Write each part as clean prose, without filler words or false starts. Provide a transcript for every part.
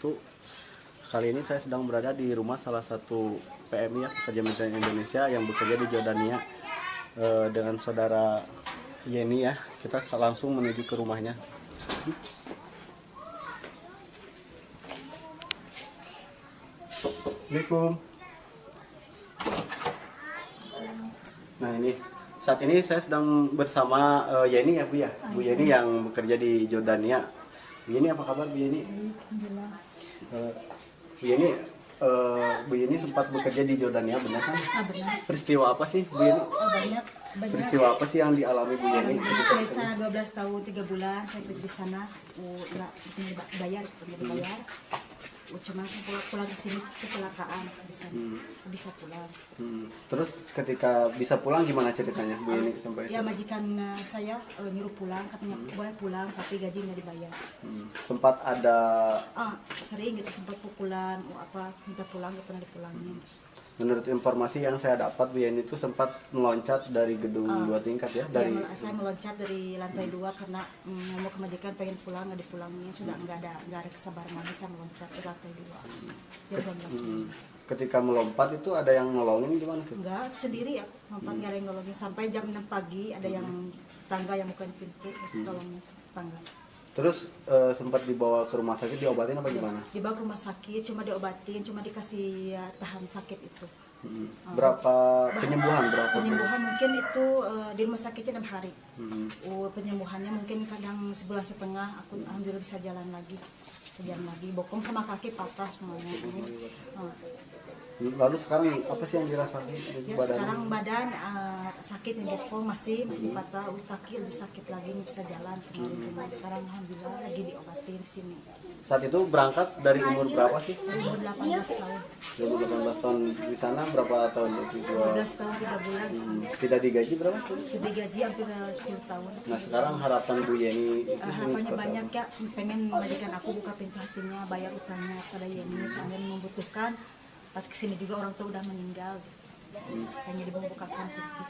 wabarakatuh. Kali ini saya sedang berada di rumah salah satu PMI ya, pekerja migran Indonesia yang bekerja di Jordania dengan saudara Yeni ya. Kita langsung menuju ke rumahnya. Assalamualaikum. Nah ini saat ini saya sedang bersama Yeni ya Bu ya. Bu Yeni yang bekerja di Jordania. Bu Yeni, apa kabar Bu Yeni? Bu Yeni, Bu Yeni sempat bekerja di Jordania, benar kan? Benar. Peristiwa apa sih Bu Yeni? Banyak. Peristiwa apa sih yang dialami Bu Yeni? Saya 12 tahun 3 bulan saya kerja di sana. Nggak bayar. Cuma pulang ke sini kecelakaan bisa pulang. Terus ketika bisa pulang gimana ceritanya Bu Yeni sampai? Ya majikan saya nyuruh pulang, katanya boleh pulang tapi gaji nggak dibayar. Sempat ada Sering gitu, sempat pukulan minta pulang nggak pernah dipulangin. Menurut informasi yang saya dapat, Bu Yeni itu sempat meloncat dari gedung 2 tingkat ya? Saya meloncat dari lantai 2 karena ngomong ke majikan pengen pulang, nggak dipulangin. Sudah nggak ada kesabaran lagi, saya meloncat dari lantai 2. Dia 12 menit. Ketika melompat itu ada yang nolongin gimana? Enggak, sendiri aku lompat, nggak ada yang nolongin. Sampai jam 6 pagi ada yang tangga yang bukan pintu, tolong tangga. Terus sempat dibawa ke rumah sakit, diobatin apa gimana? Dibawa ke rumah sakit, cuma diobatin, cuma dikasih tahan sakit itu. Berapa penyembuhan? Penyembuhan mungkin itu di rumah sakitnya 6 hari. Penyembuhannya mungkin kadang sebulan setengah, aku alhamdulillah bisa jalan lagi. Bokong sama kaki patah semuanya. Lalu sekarang apa sih yang dirasakan? Sekarang badan sakit, nih bokong masih patah, kaki lebih sakit lagi, nggak bisa jalan. Sekarang alhamdulillah lagi diobatin di sini. Saat itu berangkat dari umur berapa sih? Dari umur 18 tahun. 18 tahun di sana berapa tahun? 12 tahun 3 bulan di sini. Tidak digaji berapa? Digaji hampir 10 tahun. Nah sekarang harapan Bu Yeni harapannya banyak ya, pengen majikan aku buka pintu hatinya, bayar utangnya pada Yeni, soalnya membutuhkan. Pas kesini juga orang tua udah meninggal, hanya dibukakan pintu.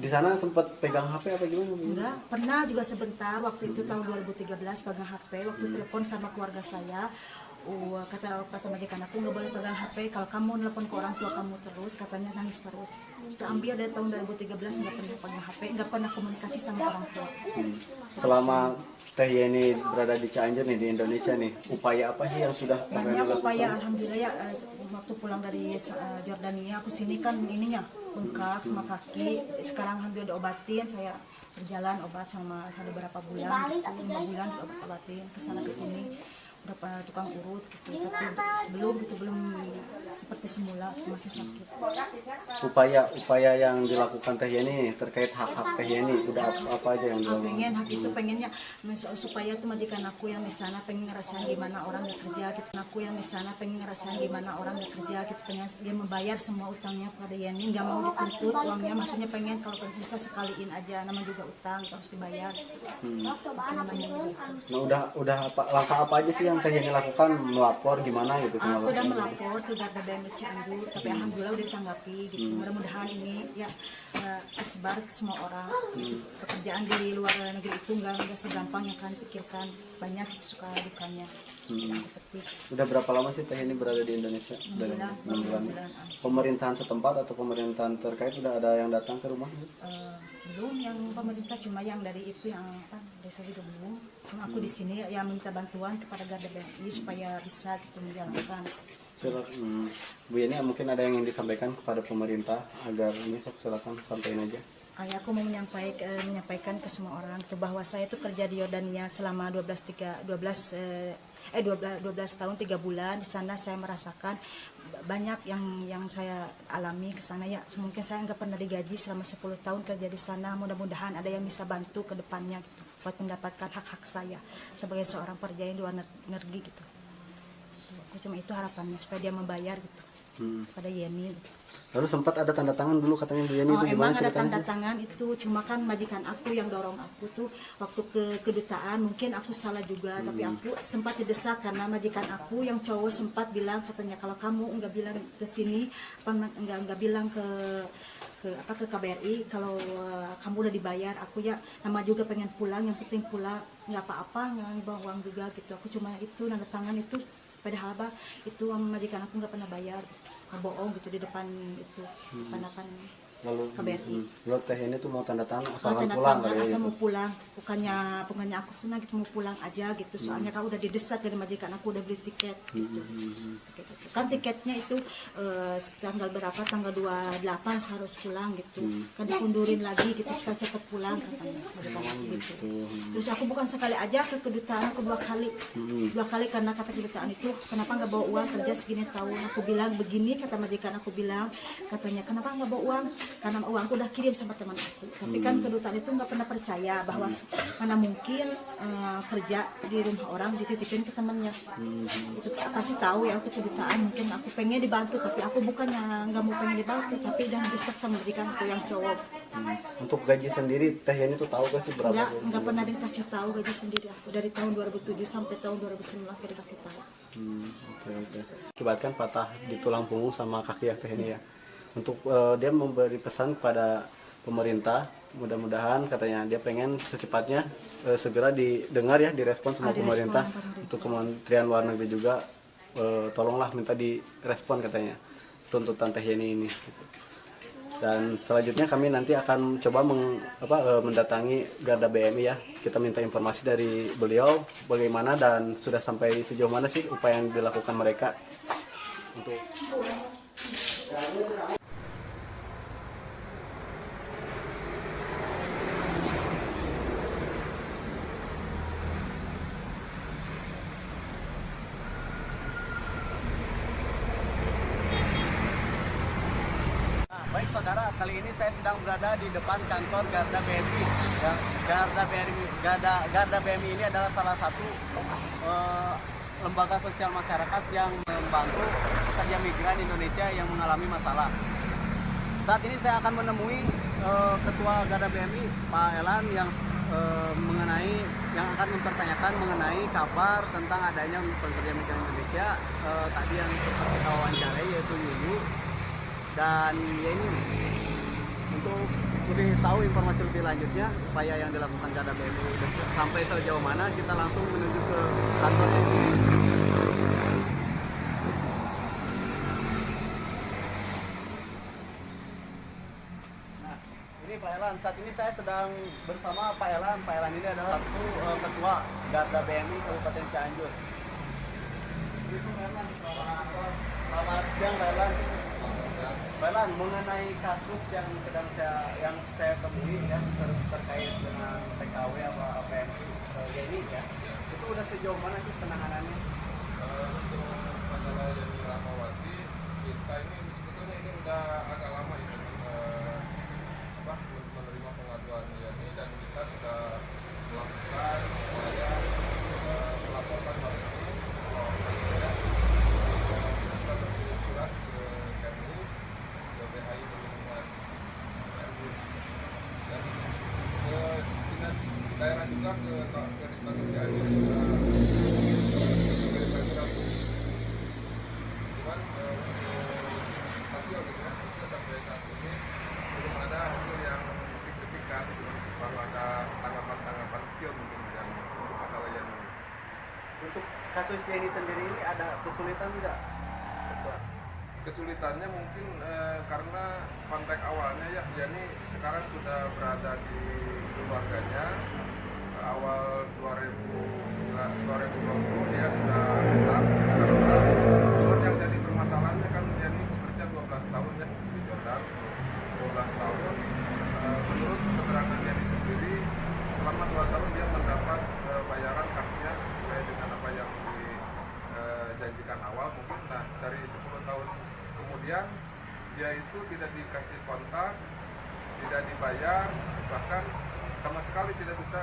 Di sana sempat pegang HP apa gimana? Enggak, pernah juga sebentar waktu itu tahun 2013 pegang HP, waktu telepon sama keluarga saya. Kata majikan aku nggak boleh pegang HP, kalau kamu nelpon ke orang tua kamu terus, katanya nangis terus. Ambil dari tahun 2013 nggak pernah pegang HP, nggak pernah komunikasi sama orang tua. Selama Teh Yeni berada di Cianjur nih, di Indonesia nih, upaya apa sih yang sudah banyak upaya, alhamdulillah ya. Waktu pulang dari Jordania aku sini kan ininya bengkak sama kaki, sekarang alhamdulillah diobatin, saya berjalan obat sama beberapa bulan, 5 bulan obatin kesana kesini, berapa tukang urut gitu, tapi belum seperti semula, masih sakit. Upaya yang dilakukan Teh Yeni terkait hak-hak Teh Yeni udah apa aja yang dilakukan? Pengennya supaya tuh majikan aku yang di sana pengen ngerasain gimana orang bekerja, gitu. Aku yang di sana pengen ngerasain gimana orang bekerja, gitu. Pengen dia membayar semua utangnya pada Yeni, nggak mau dituntut uangnya, maksudnya pengen kalau bisa sekaliin aja, namanya juga utang harus dibayar. Nah udah langkah apa aja sih yang Teh Yeni lakukan, melapor gimana gitu? Aku udah melapor ke Garda BMI Cianjur, tapi alhamdulillah udah ditanggapi gitu. Mudah-mudahan ini ya tersebar ke semua orang. Pekerjaan di luar negeri itu nggak segampang yang kalian pikirkan, banyak suka dukanya. Udah berapa lama sih Teh Yeni berada di Indonesia? 6 bulan. Pemerintahan setempat atau pemerintahan terkait udah ada yang datang ke rumah? Belum, yang pemerintah cuma yang dari itu yang desa juga belum. Cuma aku di sini yang minta bantuan kepada Garda BMI supaya bisa gitu menjalankan. Bu Yeni mungkin ada yang ingin disampaikan kepada pemerintah agar ini, silakan sampaikan aja. Aku mau menyampaikan ke semua orang tuh bahwa saya tuh kerja di Yordania selama 12 tahun 3 bulan. Di sana saya merasakan banyak yang saya alami ke sana ya. Mungkin saya nggak pernah digaji selama 10 tahun kerja di sana. Mudah-mudahan ada yang bisa bantu ke depannya gitu, buat mendapatkan hak-hak saya sebagai seorang pekerja di luar negeri gitu. Aku cuma itu harapannya, supaya dia membayar gitu pada Yeni gitu. Lalu sempat ada tanda tangan dulu katanya Bu Yeni, itu gimana emang ada ceritanya? tanda tangan itu, cuma kan majikan aku yang dorong aku tuh waktu ke kedutaan, mungkin aku salah juga, tapi aku sempat didesak karena majikan aku yang cowok sempat bilang katanya kalau kamu nggak bilang ke sini, nggak bilang ke KBRI kalau kamu udah dibayar, aku ya nama juga pengen pulang, yang penting pulang, nggak apa-apa, nggak bawa uang juga gitu. Aku cuma itu tanda tangan itu padahal bah itu majikan aku nggak pernah bayar, bohong gitu di depan itu depan Lalu KBRI. lo teh ini tuh mau tanda tangan asal Tanda pulang tangan kali ya asal gitu. mau pulang, bukannya aku senang gitu mau pulang aja gitu, soalnya kan udah didesak dari majikan aku, udah beli tiket gitu. Kan tiketnya itu tanggal berapa, tanggal 28 harus pulang gitu, kan dikundurin lagi gitu supaya cepat pulang katanya majikan aku gitu. Terus aku bukan sekali aja ke kedutaan, aku 2 kali karena kata kedutaan itu kenapa nggak bawa uang kerja segini tahun. Aku bilang begini, kata majikan aku bilang, katanya kenapa nggak bawa uang, karena uangku udah kirim sama teman aku. Tapi kan kedutaan itu nggak pernah percaya bahwa mana mungkin kerja di rumah orang dititipin ke temannya. Itu pasti tahu ya, itu kedutaan. Mungkin aku pengen dibantu, tapi aku bukannya nggak mau pengen dibantu, tapi udah didesak sama majikan aku yang cowok. Untuk gaji sendiri teh ini tuh tahu gak sih berapa? Nggak pernah dikasih tahu gaji sendiri aku, dari tahun 2007 sampai tahun 2019 nggak dikasih tahu. Oke. Akibatkan patah di tulang punggung sama kaki ya teh ini ya. Untuk dia memberi pesan kepada pemerintah, mudah-mudahan katanya dia pengen secepatnya segera didengar ya, direspon sama pemerintah. Untuk Kementerian Luar Negeri juga tolonglah minta direspon katanya tuntutan teh ini. Dan selanjutnya kami nanti akan coba mendatangi Garda BMI ya. Kita minta informasi dari beliau bagaimana dan sudah sampai sejauh mana sih upaya yang dilakukan mereka untuk Baik saudara, kali ini saya sedang berada di depan kantor Garda BMI. Garda BMI ini adalah salah satu lembaga sosial masyarakat yang membantu pekerja migran Indonesia yang mengalami masalah. Saat ini saya akan menemui Ketua Garda BMI, Pak Elan, yang akan mempertanyakan mengenai kabar tentang adanya pekerja migran Indonesia tadi yang seperti kita wawancarai, yaitu Yuyu. Dan ya ini untuk lebih tahu informasi lebih lanjutnya upaya yang dilakukan Garda BMI sampai sejauh mana, kita langsung menuju ke kantornya. Nah, ini Pak Elan, saat ini saya sedang bersama Pak Elan. Pak Elan ini adalah satu ketua Garda BMI Kabupaten Cianjur. Selamat siang Pak Elan. Pak Elan, mengenai kasus yang saya temui ya terkait dengan TKW apa ini ya, itu udah sejauh mana sih penanganannya? Untuk masalah Yeni Rahmawati, kita ini sebetulnya ini udah agak lama ya menerima pengaduan Yeni, dan kita sudah melakukan upaya melaporkan hal ini. Kita berkirim surat ke Kemlu, BPHI Perlindungan Cianjur, dan ke dinas daerah juga ke Disnaker Cianjur sudah memberikan surat. Cuman hasil sampai saat ini belum ada hasil yang signifikan, baru ada tanggapan kecil mungkin yang masalah yang ini. Untuk kasus Yeni sendiri ini ada kesulitan tidak? Kesulitannya mungkin karena konteks awalnya ya, Yeni sekarang sudah berada di keluarganya. Awal 2020 dia sudah pulang ke Jordan. Cuman yang jadi permasalahannya kan Yeni bekerja 12 tahun ya di Jordan, 12 tahun. Menurut keterangan Yeni sendiri, selama 2 tahun dia mendapat bayaran haknya sesuai dengan apa yang dijanjikan awal mungkin. Nah, dari 10 tahun kemudian dia itu tidak dikasih kontak, tidak dibayar, bahkan sama sekali tidak bisa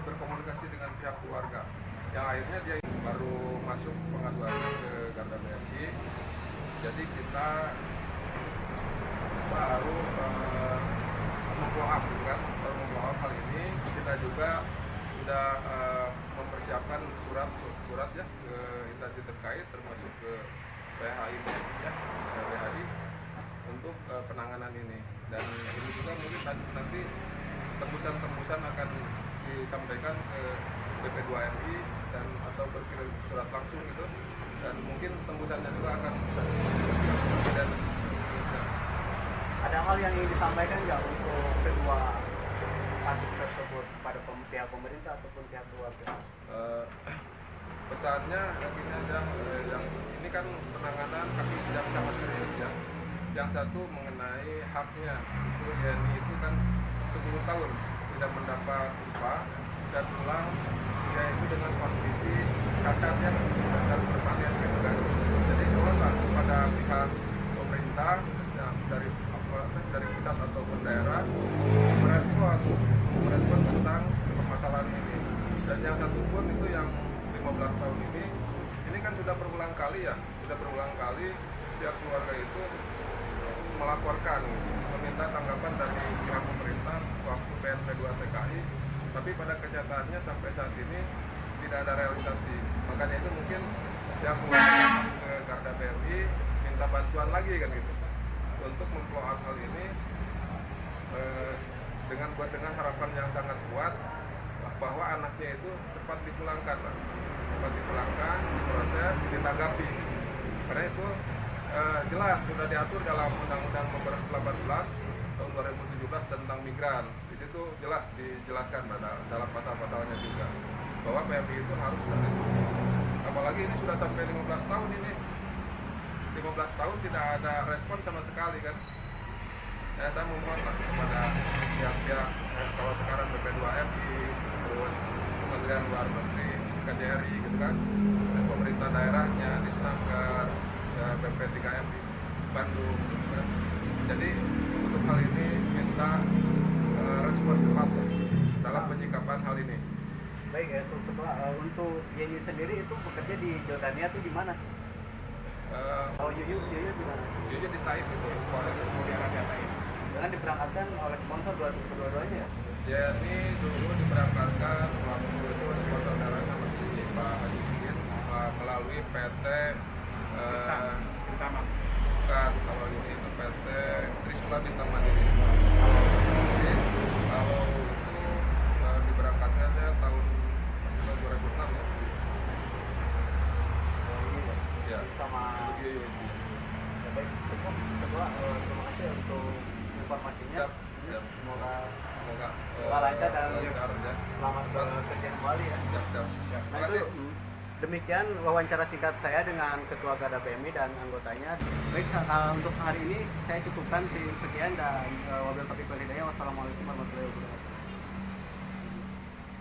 berkomunikasi dengan pihak keluarga. Yang akhirnya dia baru masuk pengaduannya ke Garda BMI. Jadi kita baru memfollow up hal ini. Kita juga sudah mempersiapkan surat ya ke instansi terkait, termasuk ke BPHI ya, BPHI untuk penanganan ini. Dan ini juga mungkin nanti tembusan akan disampaikan ke BP2MI dan atau berkirim surat langsung gitu, dan mungkin tembusannya juga akan bisa. Dan Ada hal yang ingin disampaikan nggak untuk kedua kasus tersebut pada pihak pemerintah ataupun pihak keluarga? Pesannya gini aja, yang ini kan penanganan kasus yang sangat serius ya. Yang satu mengenai haknya, itu Yeni itu kan 10 tahun tidak mendapat upah dan pulang dia itu dengan kondisi cacatnya, cacat permanen gitu kan. Jadi tolonglah kepada pihak pemerintah khususnya dari pusat ataupun daerah merespon tentang permasalahan ini. Dan yang satu pun itu yang 15 tahun ini kan sudah berulang kali pihak keluarga itu melaporkan, meminta tanggapan dari pihak pemerintah waktu PNP2 TKI, tapi pada kenyataannya sampai saat ini tidak ada realisasi. Makanya itu mungkin pihak keluarga ke Garda BRI minta bantuan lagi kan gitu untuk memfollow up hal ini dengan harapan yang sangat kuat bahwa anaknya itu cepat dipulangkan, diproses, ditanggapi. Karena itu jelas sudah diatur dalam Undang-Undang Nomor 18 tahun 2017 tentang migran. Di situ jelas dijelaskan dalam pasal-pasalnya juga bahwa PMI itu harus terlindungi. Apalagi ini sudah sampai 15 tahun ini. 15 tahun tidak ada respon sama sekali kan. Ya, saya mohon kepada pihak-pihak kalau sekarang BP2MI, terus Kementerian Luar Negeri, KJRI gitu kan, terus pemerintah daerahnya, Disnaker, BP3MI Bandung gitu kan. Jadi untuk hal ini minta respon cepat dalam penyikapan hal ini. Baik ya, untuk Yeni sendiri itu bekerja di Jordania itu di mana? Kalau Yuyu di mana? Yuyu di Taif itu, Saudi Arabia Taif. Dengan diberangkatkan oleh sponsor kedua-duanya ya? Ya ini dulu diberangkatkan waktu itu sponsor darahnya masih Pak Haji Muhyiddin melalui PT Bintama. Bukan, kalau ini itu PT Trisula Bintang Mandiri. Jadi kalau itu diberangkatkannya tahun 2006 ya. Ya, Sama Yuyu. ya, baik, cukup. Kedua, terima kasih untuk informasinya. Siap. Semoga Semoga lancar dan lancar ya. selamat bekerja kembali ya. Siap. Nah, Terima itu kasih. demikian wawancara singkat saya dengan Ketua Garda BMI dan anggotanya. Baik, untuk hari ini saya cukupkan sekian dan wabillahi taufiq wal hidayah. Wassalamualaikum warahmatullahi wabarakatuh.